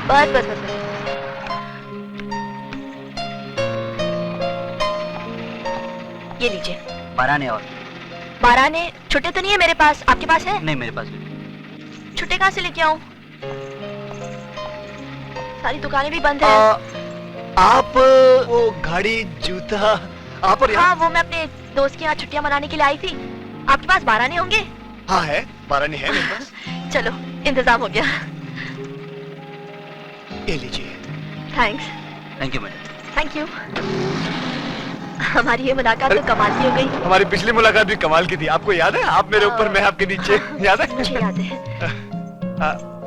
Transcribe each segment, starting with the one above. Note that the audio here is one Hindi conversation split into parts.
बस बस बस बस। ये लीजिए। 12 आने और। 12 आने छुट्टे तो नहीं है मेरे पास, आपके पास है? नहीं, मेरे पास नहीं। छुट्टे कहाँ से लेके आऊं? सारी दुकानें भी बंद है। आप वो गाड़ी, जूता आप और हाँ, वो मैं अपने दोस्त के यहाँ छुट्टियां मनाने के लिए आई थी। आपके पास 12 आने होंगे? हाँ है, 12 आने है मेरे पास। चलो, इंतजाम हो गया। ये लीजिए। Thanks. Thank you madam. Thank you. हमारी ये मुलाकात तो कमाल की हो गई। हमारी पिछली मुलाकात भी कमाल की थी, आपको याद है? आप मेरे ऊपर, मैं आपके नीचे, याद है? मुझे याद है।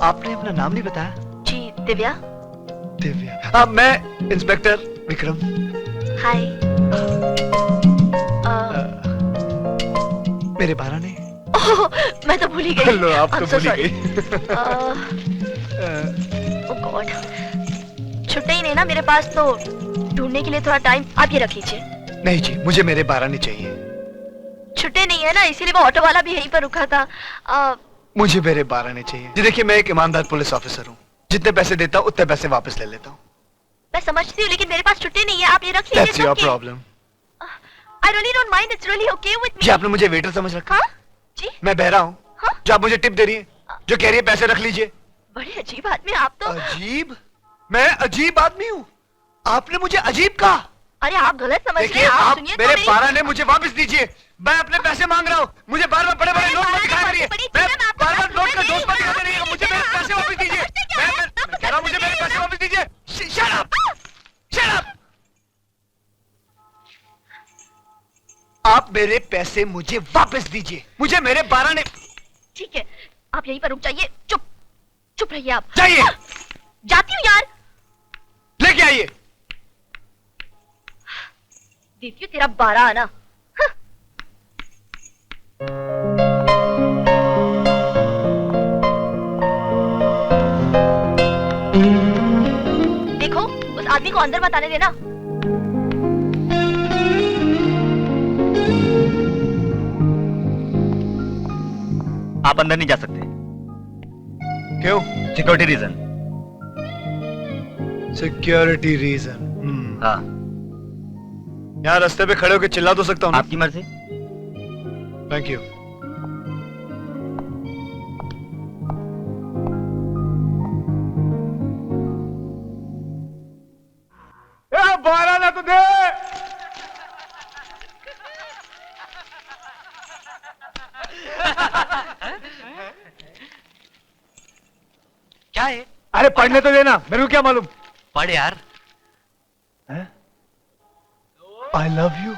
आपने अपना नाम नहीं बताया? जी, दिव्या। दिव्या। मैं इंस्पेक्टर विक्रम। हाय। मेरे 12 ने। ओह, मैं तो भूल ही गई। लो, आप तो भूल ही गई। ओह गॉड, छुट्टे ही नहीं ना मेरे पास, तो ढूंढने के लिए थोड़ा टाइम। आप ये रख लीजिए। नहीं जी, मुझे मेरे 12 ने चाहिए। छुट्टे नहीं है ना, इसीलिए वो ऑटो वाला भी यहीं पर रुका था। मुझे मेरे 12 ने चाहिए जी। देखिए, मैं एक ईमानदार पुलिस ऑफिसर हूँ, जितने पैसे देता हूँ उतने पैसे वापस ले लेता हूँ। मैं समझती हूँ, लेकिन मेरे पास छुट्टी नहीं है। आप ये रख लीजिए। That's your problem. I really don't mind. It's really okay with me. जी, आपने मुझे वेटर समझ रखा? हाँ? जी? मैं बहरा हूँ। हाँ? जो आप मुझे टिप दे रही है, जो कह रही है पैसे रख लीजिए। बड़े अजीब आदमी आप तो। अजीब? मैं अजीब आदमी हूँ? आपने मुझे अजीब कहा? अरे आप गलत समझ रहे देखिए, हैं। आप सुनिए मेरे तो 12 ने मुझे वापस दीजिए। मैं अपने पैसे मांग रहा हूँ। मुझे बार-बार बड़े-बड़े नोट मत दिखाया करिए। मैं बार-बार नोट का दोस्त मत दिखाते रहिएगा। मुझे मेरे पैसे वापस दीजिए। मैं कह रहा हूँ, मुझे मेरे पैसे वापस दीजिए। Shut up! Shut up! आप मेरे पैसे मुझे वापस दीजिए। मुझे मेरे 12 ने। ठीक है, आप यहीं पर रुक जाइए। चुप चुप रहिए आप। चाहिए। जाती हूँ यार। लेके आइए। देती हूँ तेरा 12 आना। देखो, उस आदमी को अंदर मत आने देना। आप अंदर नहीं जा सकते। क्यों? Security reason. Security reason. हाँ। यहाँ रास्ते पे खड़े होकर चिल्ला तो सकता हूँ ना? आपकी मर्जी। Thank you. बारह ना तो दे। क्या है? अरे पढ़ने तो देना, मेरे को क्या मालूम। पढ़ यार। I love you.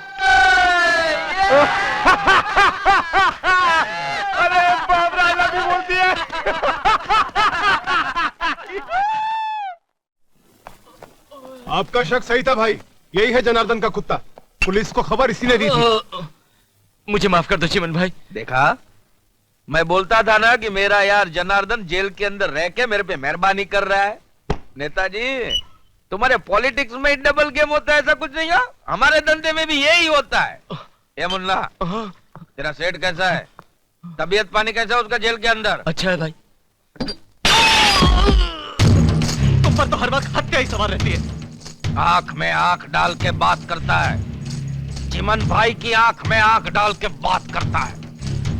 अरे बाबरा, आई लव यू बोलती है। आपका शक सही था भाई, यही है जनार्दन का कुत्ता। पुलिस को खबर इसी ने दी थी। मुझे माफ कर दो चिमन भाई। देखा, मैं बोलता था ना कि मेरा यार जनार्दन जेल के अंदर रह के मेरे पे मेहरबानी कर रहा है। नेताजी, तुम्हारे पॉलिटिक्स में डबल गेम होता है, ऐसा कुछ नहीं है। हमारे धंधे में भी यही होता है। ये मुन्ना, तेरा सेठ कैसा है? तबीयत पानी कैसा है उसका जेल के अंदर? अच्छा है भाई। तुम पर तो हर वक्त हत्या ही सवार रहती है। आंख में आंख डाल के बात करता है। चिमन भाई की आंख में आंख डाल के बात करता है।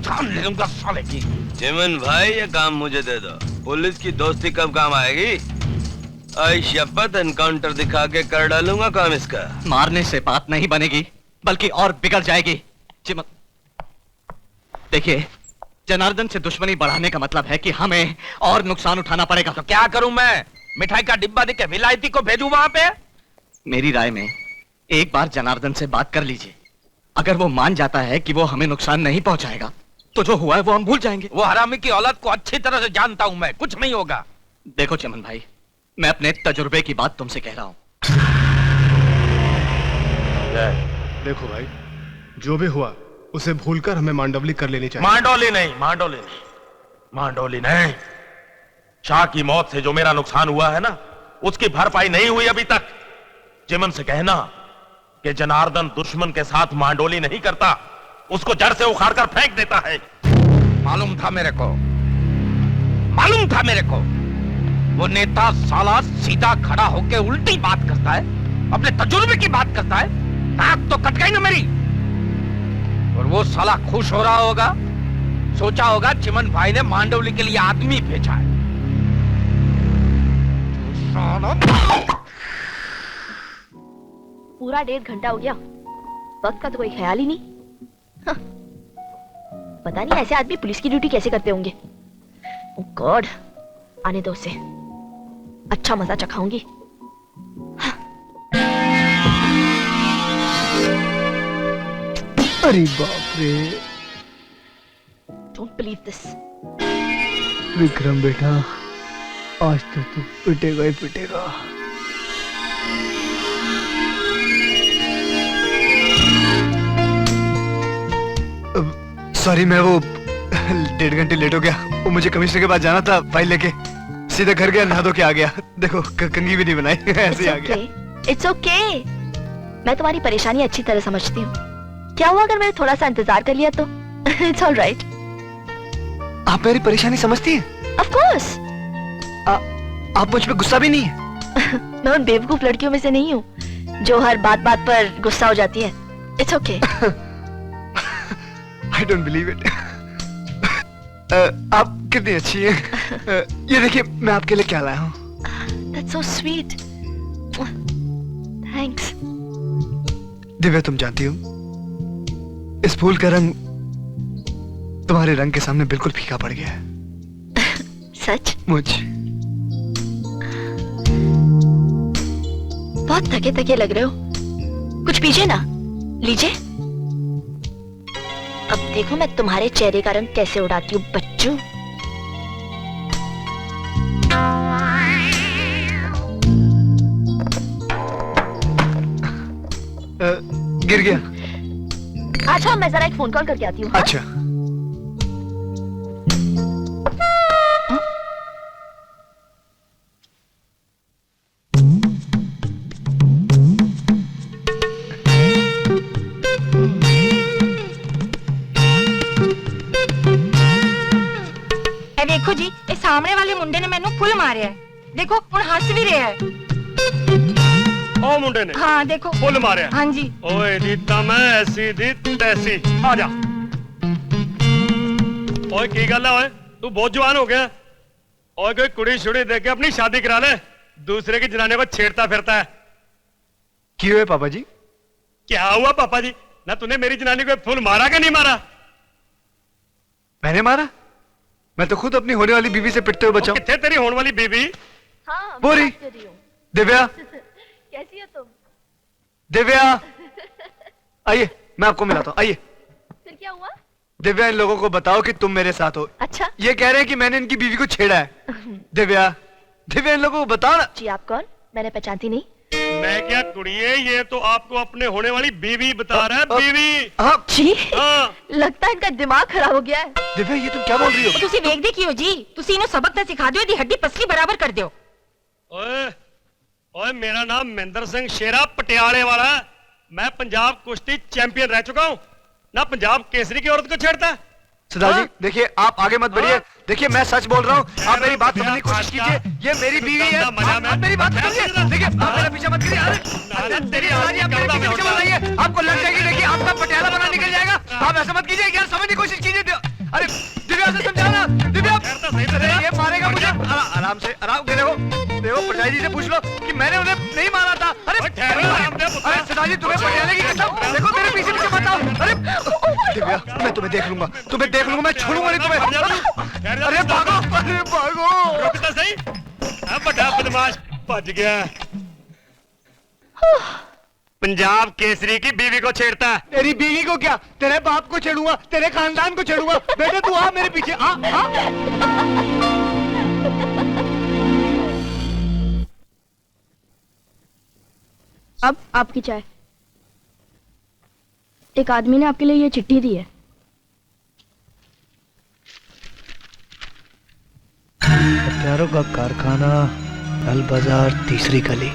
जान ले लूंगा साले की। चिमन भाई, ये काम मुझे दे दो। पुलिस की दोस्ती कब काम आएगी? आई शपथ, एनकाउंटर दिखा के कर डालूंगा काम इसका। मारने से बात नहीं बनेगी, बल्कि और बिगड़ जाएगी। चिमन, देखिए, जनार्दन से दुश्मनी बढ़ाने का मतलब है कि हमें और नुकसान उठाना पड़ेगा। तो क्या करूं मैं? मिठाई का डिब्बा देके विलायती को भेजूं वहां पे? मेरी राय में एक बार जनार्दन से बात कर लीजिए। अगर वो मान जाता है कि वो हमें नुकसान नहीं पहुंचाएगा, तो जो हुआ है वो हम भूल जाएंगे। वो हरामी की औलाद को अच्छी तरह से जानता हूं मैं, कुछ नहीं होगा। देखो चमन भाई, मैं अपने तजुर्बे की बात तुमसे कह रहा हूं। देखो भाई, जो भी हुआ उसे भूलकर हमें मांडवली कर लेनी चाहिए। मांडोली नहीं, मांडोली नहीं, मांडोली नहीं। शाह की मौत से जो मेरा नुकसान हुआ है ना, उसकी भरपाई नहीं हुई अभी तक। चिमन से कहना कि जनार्दन दुश्मन के साथ मांडोली नहीं करता, उसको जड़ से उखाड़ कर फेंक देता है। मालूम था मेरे को, मालूम था मेरे को। वो नेता साला सीधा खड़ा होके उल्टी बात करता है, अपने तजुर्बे की बात करता है। नाक तो कट गई ना मेरी। और वो साला खुश हो रहा होगा, सोचा होगा चिमन भाई ने मांडवली के लिए आदमी भेजा है। पूरा 1.5 घंटा हो गया, वक्त का तो कोई ख्याल ही नहीं। हाँ। पता नहीं ऐसे आदमी पुलिस की ड्यूटी कैसे करते होंगे। ओह गॉड, आने दो उसे, अच्छा मजा चखाऊंगी। हाँ। अरे बाप रे, डोंट बिलीव दिस। विक्रम बेटा, आज तो तू पिटेगा ही पिटेगा। सॉरी, मैं वो 1.5 घंटे लेट हो गया। वो मुझे कमिश्नर के पास जाना था, फाइल लेके सीधा घर गया, नहा धो के आ गया। देखो कंघी भी नहीं बनाई, ऐसे ही आ गया। इट्स ओके, मैं तुम्हारी परेशानी अच्छी तरह समझती हूँ। क्या हुआ अगर मैंने थोड़ा सा इंतजार कर लिया तो? It's all right. आप मेरी परेशानी समझती हैं? Of course. आप मुझ पे गुस्सा भी नहीं है? मैं उन बेवकूफ लड़कियों में से नहीं हूँ जो हर बात बात पर गुस्सा हो जाती है। It's okay. I don't believe it. आप कितनी अच्छी हैं। ये देखिए मैं आपके लिए क्या लाया हूँ। That's so sweet. Thanks. Divya, तुम जानती हो इस फूल का रंग तुम्हारे रंग के सामने बिल्कुल फीका पड़ गया है। सच? मुझ बहुत थके थके लग रहे हो, कुछ पीजिए ना, लीजिए। अब देखो मैं तुम्हारे चेहरे का रंग कैसे उड़ाती हूँ बच्चू। गिर गया। अच्छा, मैं जरा एक फोन कॉल करके आती हूँ। हाँ? अच्छा। देखो जी, इस सामने वाले मुंडे ने मैंने फुल मारे है। देखो हुण हंस भी रहा है। ओ मुंडे ने हाँ देखो फुल मारे। हाँ जी। ओए दी मैं ऐसी दी तैसी। आ जा। ओए की गल है, ओए तू बहुत जवान हो गया। ओए कोई कुड़ी शुड़ी देख के अपनी शादी करा ले, दूसरे की जनाने को छेड़ता फिरता है। क्यों है पापा जी? क्या हुआ पापा जी? ना तूने मेरी जनानी को फुल मारा कि नहीं मारा? मैंने मारा? मैं तो खुद अपनी होने वाली बीवी से पिटते हुए बचा। कितने तेरी होने वाली बीवी? हाँ, वो रही। दिव्या। कैसी हो तुम? दिव्या, आइए मैं आपको मिलाता हूँ, आइए। फिर क्या हुआ? दिव्या, इन लोगों को बताओ कि तुम मेरे साथ हो। अच्छा। ये कह रहे हैं कि मैंने इनकी बीवी को छेड़ा है। दिव्या, दिव्या इन लोगों को बताओ ना। जी आप कौन? मैंने पहचानती नहीं। मैं क्या कुड़िए, ये तो आपको अपने होने वाली बीवी बता रहा है। बीवी। हाँ जी। हाँ। लगता है इनका दिमाग खराब हो गया है। दिव्या, ये तुम क्या बोल रही हो? तुसी वेखदे की हो जी? तुसी इन्हें सबक ना सिखा दियो, दी हड्डी पसली बराबर कर दियो। ओए ओए, मेरा नाम महेंद्र सिंह शेरा पटियाले वाला है। मैं पंजाब कुश्ती चैंपियन रह चुका हूँ। ना पंजाब केसरी की औरत को छेड़ता है। सरदार जी देखिए, आप आगे मत बढ़िए। देखिए मैं सच बोल रहा हूँ, आप मेरी बात समझने की कोशिश कीजिए। ये मेरी बीवी है। आप मेरी बात समझिए। देखिए आप मेरा पीछे मत करिए। अरे तेरी सरदार जी, आप मेरे पीछे मत आइए, आपको लग जाएगी। देखिए आपका पटियाला बना निकल जाएगा। आप ऐसा मत कीजिए यार, समझने की कोशिश कीजिए। अरे दिव्या से समझाना। दिव्या, अरे ये मारेगा मुझे। आराम से, आराम से। देखो पटियाला जी से पूछ लो कि मैंने उन्हें नहीं मारा था। अरे सरदार जी, तुम्हें पटियाले की कसम। देखो मेरे पीछे पीछे मत आओ। अरे दिव्या, मैं तुम्हें देख लूंगा, तुम्हें देख लूंगा, मैं छोड़ूंगा नहीं तुम्हें। अरे भागो, अरे भागो। रुकता सही। बड़ा बदमाश भज गया। पंजाब केसरी की बीवी को छेड़ता है। तेरी बीवी को क्या, तेरे बाप को छेड़ूंगा, तेरे खानदान को छेड़ूंगा। बेटे तू आ मेरे पीछे, आ। अब आपकी चाय। एक आदमी ने आपके लिए ये चिट्ठी दी है। हथियारों का कारखाना, लाल बाजार, तीसरी गली।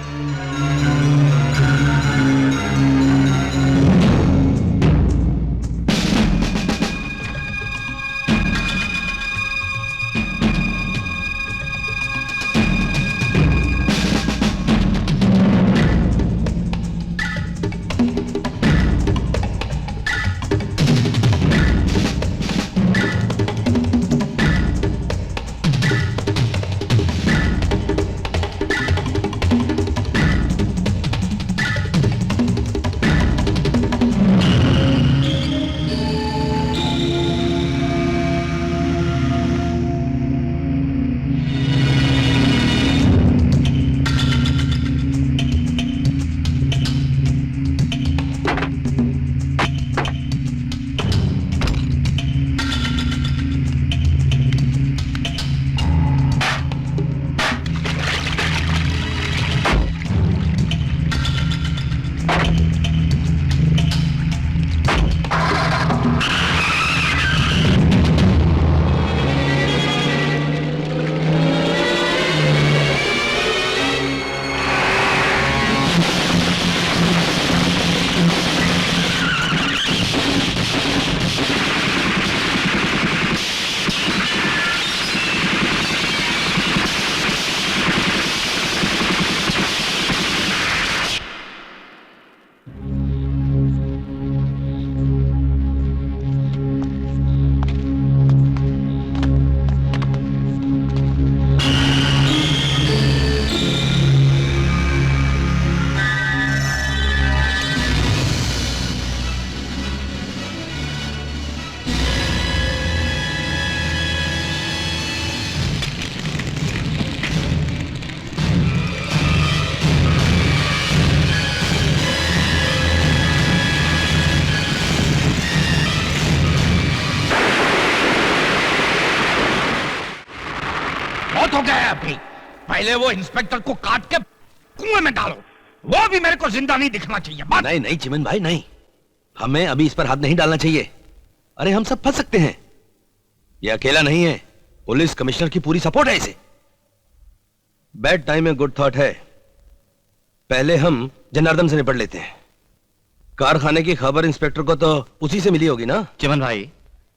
हो गया है अभी। पहले वो इंस्पेक्टर को काट के कुएं में डालो, वो भी मेरे को जिंदा नहीं दिखना चाहिए। बात नहीं नहीं चिमन भाई नहीं, हमें अभी इस पर हाथ नहीं डालना चाहिए। अरे हम सब फंस सकते हैं, ये अकेला नहीं है, पुलिस कमिश्नर की पूरी सपोर्ट है इसे। बैड टाइम में गुड थॉट है, पहले हम जनार्दन से निपट लेते हैं। कारखाने की खबर इंस्पेक्टर को तो उसी से मिली होगी ना। चिमन भाई,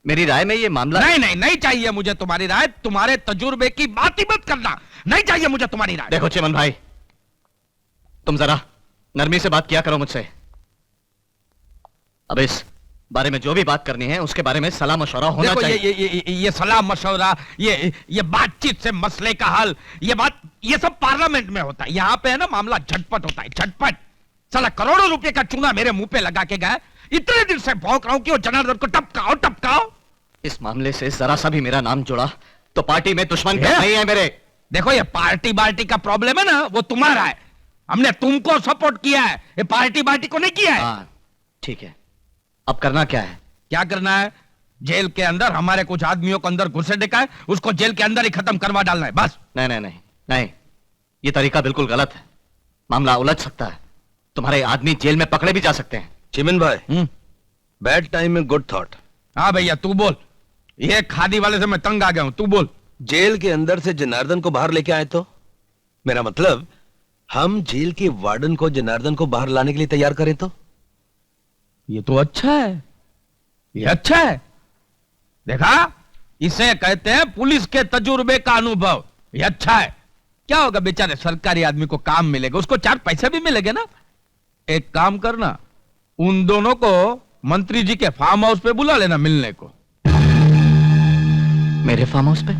मेरी राय में ये मामला नहीं नहीं नहीं चाहिए मुझे तुम्हारी राय, तुम्हारे तजुर्बे की बात ही मत करना, नहीं चाहिए मुझे तुम्हारी राय। देखो चिमन भाई, तुम जरा नरमी से बात किया करो मुझसे। अब इस बारे में जो भी बात करनी है उसके बारे में सलाह मशवरा होना देखो चाहिए। ये सलाह मशवरा, ये बातचीत से मसले का हल, ये सब पार्लियामेंट में होता है। यहाँ पे है ना मामला झटपट होता है, झटपट। साला करोड़ों रुपए का चूना मेरे मुंह पे लगा के गए, इतने दिन से भौंक रहा हूं कि वो जनार्दन को टपकाओ टपकाओ। इस मामले से जरा सा भी मेरा नाम जुड़ा तो पार्टी में दुश्मन नहीं है मेरे। देखो ये पार्टी बार्टी का प्रॉब्लम है ना, वो तुम्हारा है, हमने तुमको सपोर्ट किया है, ये पार्टी बार्टी को नहीं किया है। हाँ ठीक है, अब करना क्या है? क्या करना है? जेल के अंदर हमारे कुछ आदमियों को अंदर घुसे देखा है, उसको जेल के अंदर ही खत्म करवा डालना है बस। नहीं नहीं नहीं नहीं, ये तरीका बिल्कुल गलत है, मामला उलझ सकता है, तुम्हारे आदमी जेल में पकड़े भी जा सकते हैं। चिमन भाई, बैड टाइम में गुड थॉट। हाँ भैया तू बोल, ये खादी वाले से मैं तंग आ गया हूं, तू बोल। जेल के अंदर से जनार्दन को बाहर लेके आए तो? मेरा मतलब हम जेल के वार्डन को जनार्दन को बाहर लाने के लिए तैयार करें तो? ये तो अच्छा है, ये अच्छा है। देखा, इसे कहते हैं पुलिस के तजुर्बे का अनुभव। ये अच्छा है। क्या होगा, बेचारे सरकारी आदमी को काम मिलेगा, उसको 4 पैसे भी मिलेंगे ना। एक काम करना, उन दोनों को मंत्री जी के फार्म हाउस पे बुला लेना मिलने को। मेरे फार्म हाउस पे?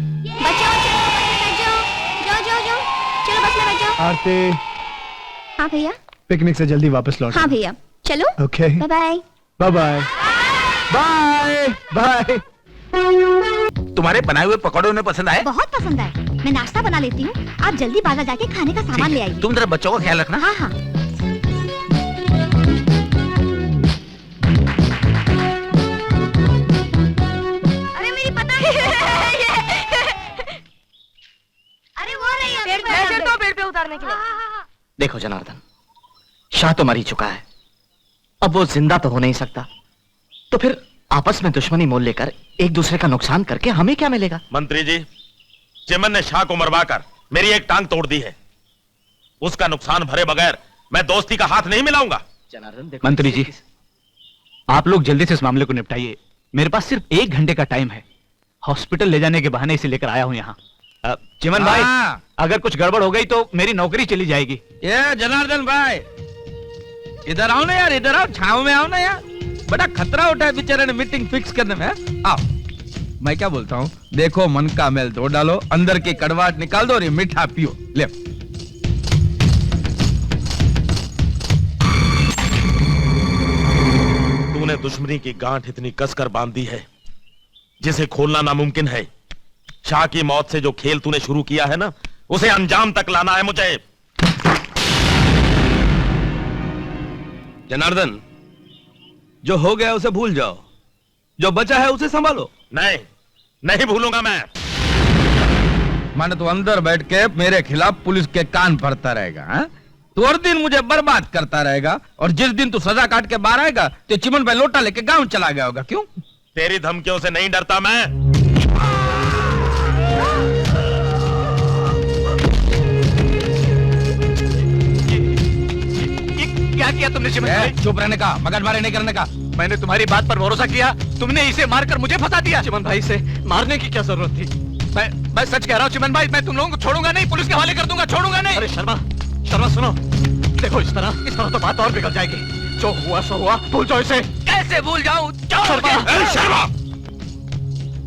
चलो बस में बैठ जाओ। आरती, हाँ भैया। पिकनिक से जल्दी वापस लौट। हाँ भैया चलो। Okay, bye bye. Bye bye bye bye. तुम्हारे बनाए हुए पकौड़े उन्हें पसंद आए? बहुत पसंद आए, मैं नाश्ता बना लेती हूँ, आप जल्दी बाजार जाके खाने का सामान ले आइए। तुम जरा बच्चों का ख्याल रखना। हाँ हाँ। अरे मेरी पतंग। अरे वो नहीं है, पेड़ पे उतारने के लिए। देखो जनार्दन, शाह तो मर ही चुका है, अब वो जिंदा तो हो नहीं सकता, तो फिर आपस में दुश्मनी मोल लेकर एक दूसरे का नुकसान करके हमें क्या मिलेगा? मंत्री जी, चिमन ने शाह को मरवाकर मेरी एक टांग तोड़ दी है, उसका नुकसान भरे बगैर मैं दोस्ती का हाथ नहीं मिलाऊंगा। जनार्दन देखो, मंत्री जी, आप लोग जल्दी से इस मामले को निपटाइए, मेरे पास सिर्फ 1 घंटे का टाइम है। हॉस्पिटल ले जाने के बहाने इसे लेकर आया हूं यहाँ। चिमन भाई, अगर कुछ गड़बड़ हो गई तो मेरी नौकरी चली जाएगी। ये जनार्दन भाई, इधर आओ ना यार, इधर आओ, छाव में आओ ना यार, बड़ा खतरा उठा है बेचारे ने मीटिंग फिक्स करने में। आओ, मैं क्या बोलता हूँ, देखो मन का मैल धो डालो, अंदर की कड़वाहट निकाल दो और ये मीठा पियो, ले। तूने दुश्मनी की गांठ इतनी कसकर बांध दी है जिसे खोलना नामुमकिन है। शाह की मौत से जो खेल तूने शुरू किया है ना, उसे अंजाम तक लाना है मुझे। जनार्दन, जो हो गया उसे भूल जाओ, जो बचा है उसे संभालो। नहीं, नहीं भूलूंगा मैं। माने तो अंदर बैठ के मेरे खिलाफ पुलिस के कान भरता रहेगा, हाँ? तो हर दिन मुझे बर्बाद करता रहेगा, और जिस दिन तू सजा काट के बाहर आएगा तो चिमन भाई लोटा लेके गांव चला गया होगा। क्यों? तेरी धमकियों से नहीं डरता मैं। क्या किया तुमने चिमन भाई? चुप रहने का, मगजमारी नहीं करने का। मैंने तुम्हारी बात पर भरोसा किया, तुमने इसे मारकर मुझे फंसा दिया। चिमन भाई, से मारने की क्या जरूरत थी? मैं सच कह रहा हूँ चिमन भाई, मैं तुम लोगों को छोड़ूंगा नहीं, पुलिस के हवाले कर दूंगा, छोड़ूंगा नहीं। अरे शर्मा, शर्मा सुनो, देखो इस तरह तो बात और बिगड़ जाएगी। जो हुआ सो हुआ, भूल जाओ इसे। कैसे भूल जाऊं? शर्मा,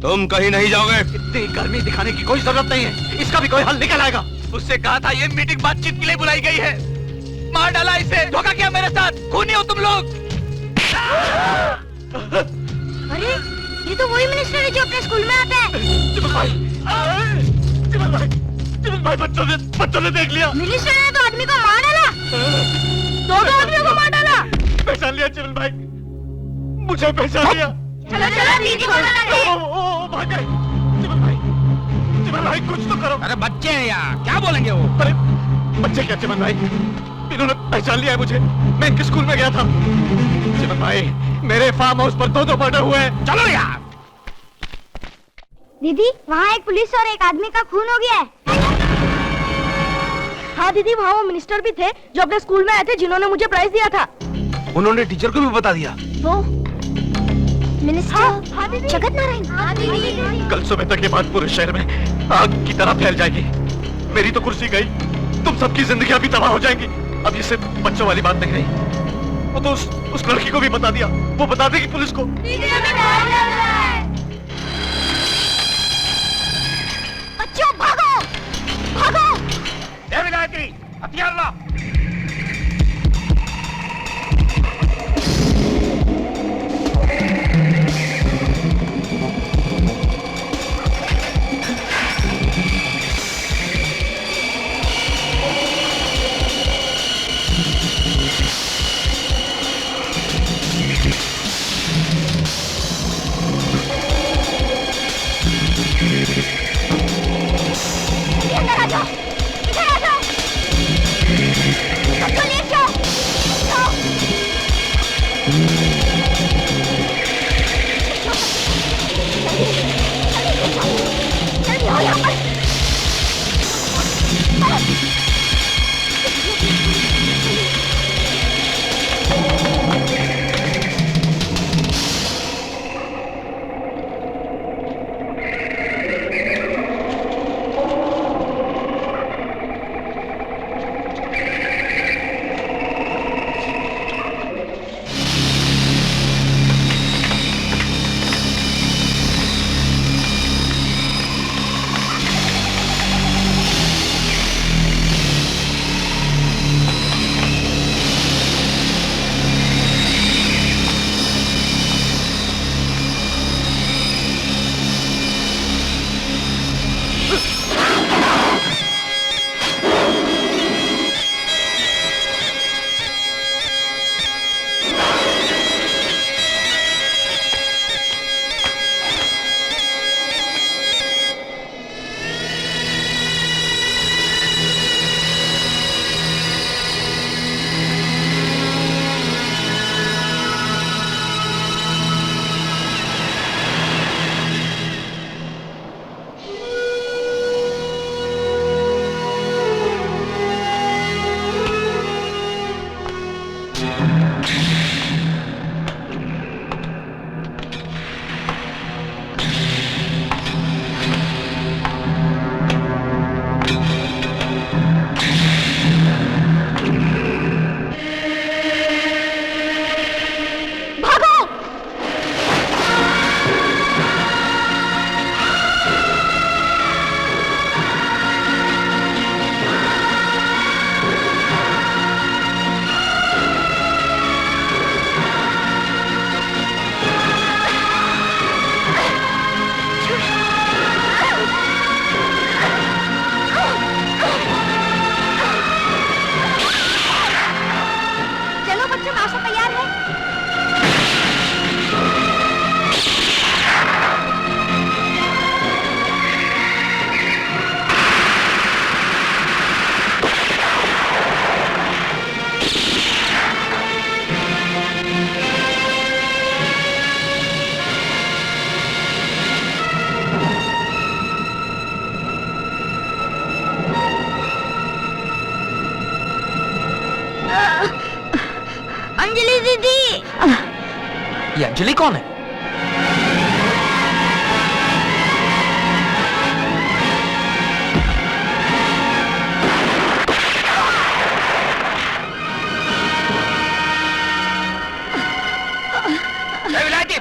तुम कहीं नहीं जाओगे। इतनी गर्मी दिखाने की कोई जरूरत नहीं है, इसका भी कोई हल निकल आएगा। उससे कहा था ये मीटिंग बातचीत के लिए बुलाई गई है, मार डाला इसे, धोखा किया मेरे साथ, खूनी हो तुम लोग। अरे ये तो वही मिनिस्टर है जो अपने स्कूल में आता है। चिमन भाई, चिमन भाई, बच्चों ने देख लिया। मिनिस्टर ने तो आदमी को मार डाला, 2 आदमियों को मार डाला। पहचान लिया चिमन भाई, मुझे पहचान लिया। चलो चलो दीदी को बुला ले। भाग गए। चिमन भाई, चिमन भाई कुछ तो करो। अरे बच्चे हैं यार, क्या बोलेंगे वो? अरे बच्चे क्या चिमन भाई, इन्होंने पहचान लिया है मुझे, मैं इनके स्कूल में गया था। चिमन भाई मेरे फार्म हाउस पर दो मर्डर हुए हैं। चलो यार। दीदी वहाँ एक पुलिस और एक आदमी का खून हो गया है। हाँ दीदी, वहाँ वो मिनिस्टर भी थे जो अपने स्कूल में आए थे, जिन्होंने मुझे प्राइज दिया था। उन्होंने टीचर को भी बता दिया। वो मिनिस्टर जगत नारायण। कल सुबह तक ये बात पूरे शहर में आग की तरह फैल जाएगी। मेरी तो कुर्सी गई, तुम सबकी जिंदगी भी तबाह हो जाएंगी। अब ये सिर्फ बच्चों वाली बात नहीं रही, वो तो उस लड़की को भी बता दिया, वो बता देगी पुलिस को। बच्चों भागो भागो। हथियार ला। इधर आ जाओ, इधर आ जाओ। बच्चों ले जाओ। जल्दी आओ यहाँ पर। अंजलि दीदी। ये अंजलि कौन है?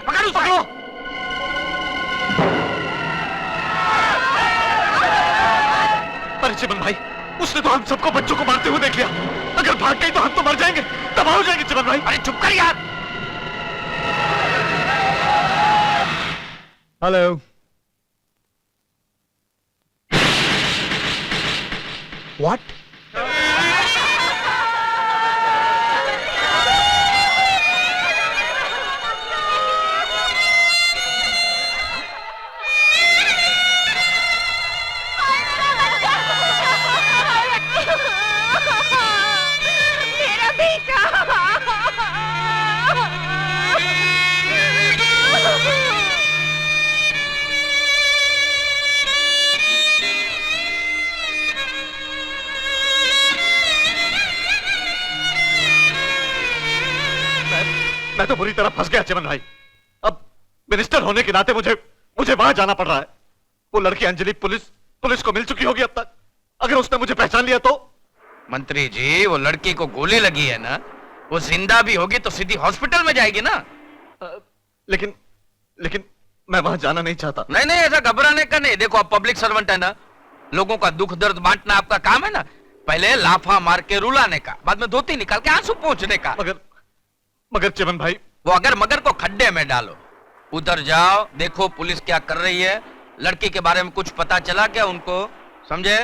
पकड़ उसको। अरे चिमन भाई, उसने तो हम सबको बच्चों को मारते हुए देख लिया। अगर भाग गई तो हम तो मर जाएंगे, तबाह हो जाएंगे चिमन भाई। अरे चुप कर यार। हेलो। व्हाट? तो बुरी तरह फंस गया चिमन भाई। अब मिनिस्टर होने के नाते मुझे मुझे वहां जाना पड़ रहा है। वो लड़की अंजलि पुलिस को मिल चुकी होगी अब तक। अगर उसने मुझे पहचान लिया तो? मंत्री जी, वो लड़की को गोली लगी है ना, वो जिंदा भी होगी तो सीधी हॉस्पिटल में जाएगी ना। लेकिन मैं वहां जाना नहीं चाहता। नहीं नहीं, ऐसा घबराने का नहीं। देखो, आप पब्लिक सर्वेंट है ना, लोगों का दुख दर्द बांटना आपका काम है ना। पहले लाफा मार के रुलाने का, बाद में धोती निकाल के आंसू पोंछने का। मगर चिमन भाई, वो अगर मगर को खड्डे में डालो। उधर जाओ, देखो पुलिस क्या कर रही है। लड़की के बारे में कुछ पता चला क्या उनको? समझे?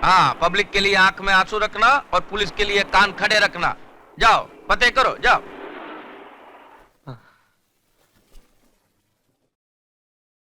हाँ, पब्लिक के लिए आंख में आंसू रखना और पुलिस के लिए कान खड़े रखना। जाओ, पते करो, जाओ।